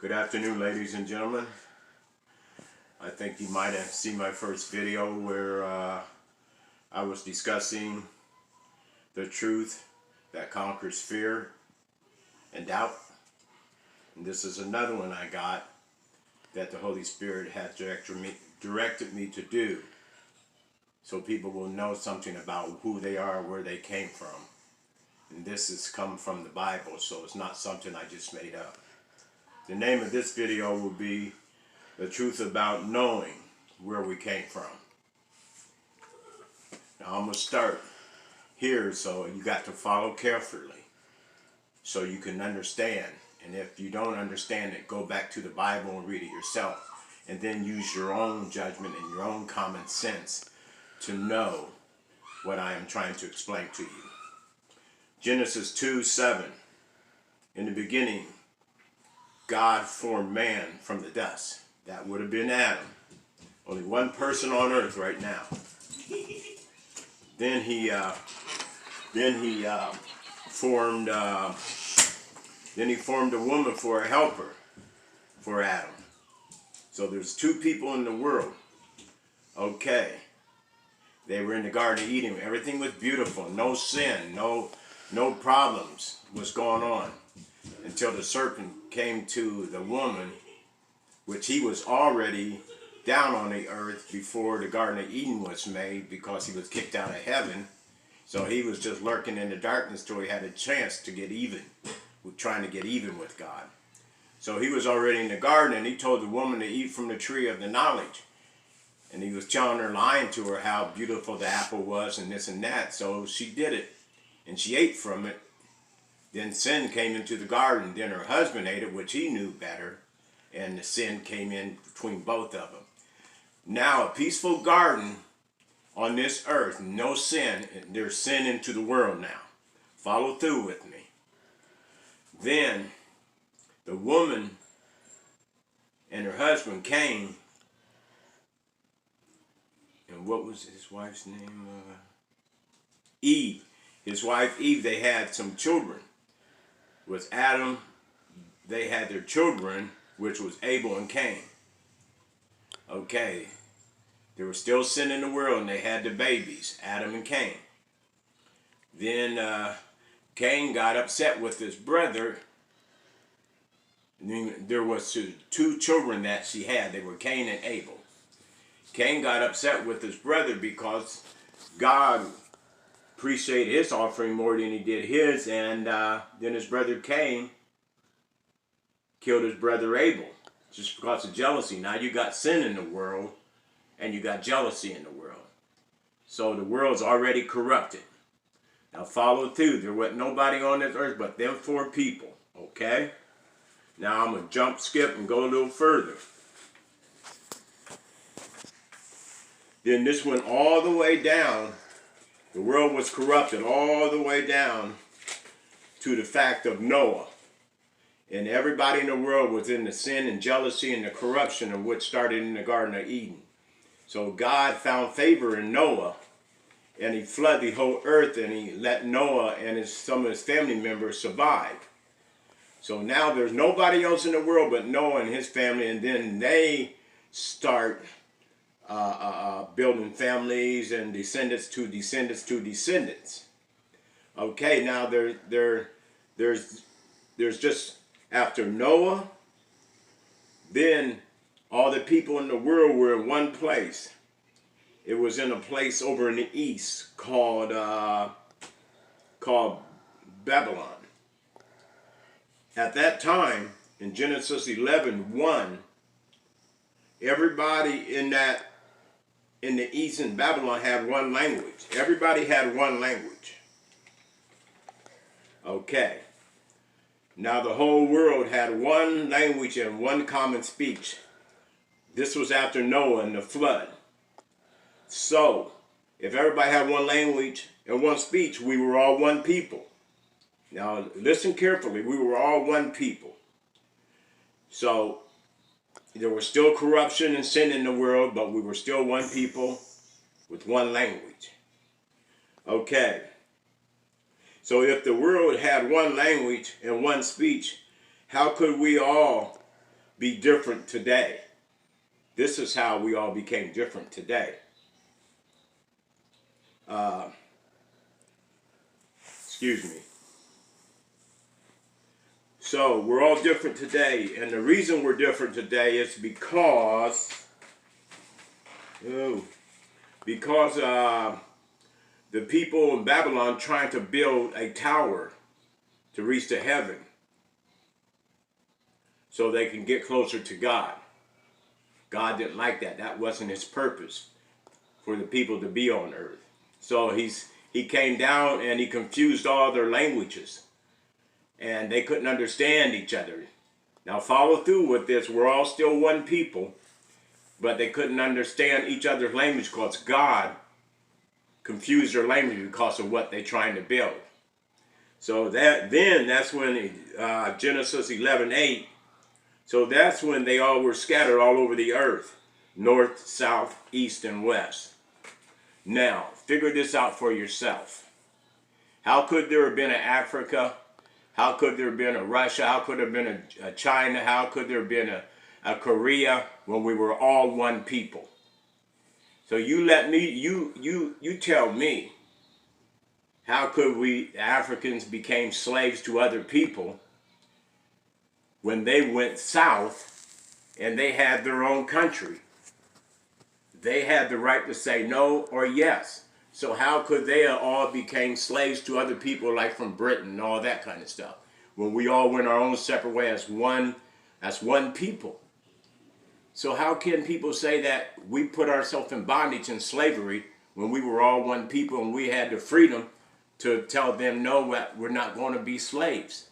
Good afternoon, ladies and gentlemen. I think you might have seen my first video where I was discussing the truth that conquers fear and doubt. And this is another one I got that the Holy Spirit has directed me to do, so people will know something about who they are, where they came from. And this has come from the Bible, so it's not something I just made up. The name of this video will be The Truth About Knowing Where We Came From. Now I'm going to start here, so you got to follow carefully so you can understand. And if you don't understand it, go back to the Bible and read it yourself. And then use your own judgment and your own common sense to know what I am trying to explain to you. Genesis 2:7. In the beginning, God formed man from the dust. That would have been Adam. Only one person on earth right now. Then he formed a woman for a helper for Adam. So there's two people in the world. Okay. They were in the Garden of Eden. Everything was beautiful. No sin. No problems was going on. Until the serpent came to the woman, which he was already down on the earth before the Garden of Eden was made, because he was kicked out of heaven. So he was just lurking in the darkness till he had a chance to get even, trying to get even with God. So he was already in the garden, and he told the woman to eat from the tree of the knowledge. And he was telling her, lying to her, how beautiful the apple was and this and that. So she did it, and she ate from it. Then sin came into the garden. Then her husband ate it, which he knew better, and the sin came in between both of them. Now a peaceful garden on this earth, no sin. There's sin into the world now. Follow through with me. Then the woman and her husband came, and what was his wife's name? Eve. His wife Eve, they had some children. With Adam, they had their children, which was Abel and Cain. Okay, there was still sin in the world, and they had the babies, Adam and Cain. Then Cain got upset with his brother. There was two children that she had. They were Cain and Abel. Cain got upset with his brother because God appreciated his offering more than he did his, and then his brother Cain killed his brother Abel just because of jealousy. Now you got sin in the world, and you got jealousy in the world. So the world's already corrupted. Now follow through. There wasn't nobody on this earth but them four people. Okay? Now I'm going to jump, skip, and go a little further. Then this went all the way down. The world was corrupted all the way down to the fact of Noah. And everybody in the world was in the sin and jealousy and the corruption of what started in the Garden of Eden. So God found favor in Noah, and he flooded the whole earth, and he let Noah and some of his family members survive. So now there's nobody else in the world but Noah and his family, and then they start building families and descendants to descendants to descendants. Okay, now there's just after Noah, then all the people in the world were in one place. It was in a place over in the east called Babylon. At that time, in Genesis 11:1, everybody in the east in Babylon had one language. Everybody had one language. Okay. Now the whole world had one language and one common speech. This was after Noah and the flood. So, if everybody had one language and one speech, we were all one people. Now, listen carefully. We were all one people. So, there was still corruption and sin in the world, but we were still one people with one language. Okay. So if the world had one language and one speech, how could we all be different today. This is how we all became different today. Excuse me. So we're all different today, and the reason we're different today is because the people in Babylon trying to build a tower to reach to heaven so they can get closer to God. God didn't like that. That wasn't his purpose, for the people to be on earth. So he came down and he confused all their languages, and they couldn't understand each other. Now follow through with this. We're all still one people, but they couldn't understand each other's language because God confused their language because of what they're trying to build. So that's when Genesis 11:8. So that's when they all were scattered all over the earth, north, south, east, and west. Now, figure this out for yourself. How could there have been an Africa? How could there have been a Russia? How could there have been a China? How could there have been a Korea when we were all one people? So you tell me, how could we Africans became slaves to other people when they went south and they had their own country? They had the right to say no or yes. So how could they all became slaves to other people, like from Britain and all that kind of stuff, when we all went our own separate way as one people? So how can people say that we put ourselves in bondage and slavery when we were all one people and we had the freedom to tell them, no, we're not going to be slaves?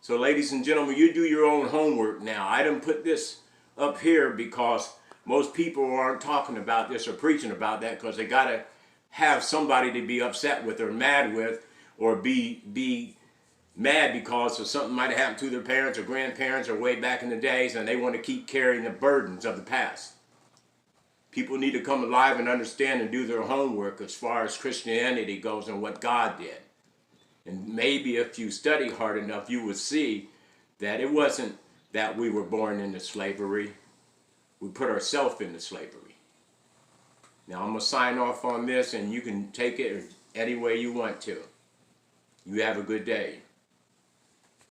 So ladies and gentlemen, you do your own homework now. I didn't put this up here because most people aren't talking about this or preaching about that, because they got to have somebody to be upset with or mad with, or be mad because of something might have happened to their parents or grandparents or way back in the days, and they want to keep carrying the burdens of the past. People need to come alive and understand and do their homework as far as Christianity goes and what God did. And maybe if you study hard enough, you would see that it wasn't that we were born into slavery. We put ourselves into slavery. Now I'm going to sign off on this, and you can take it any way you want to. You have a good day.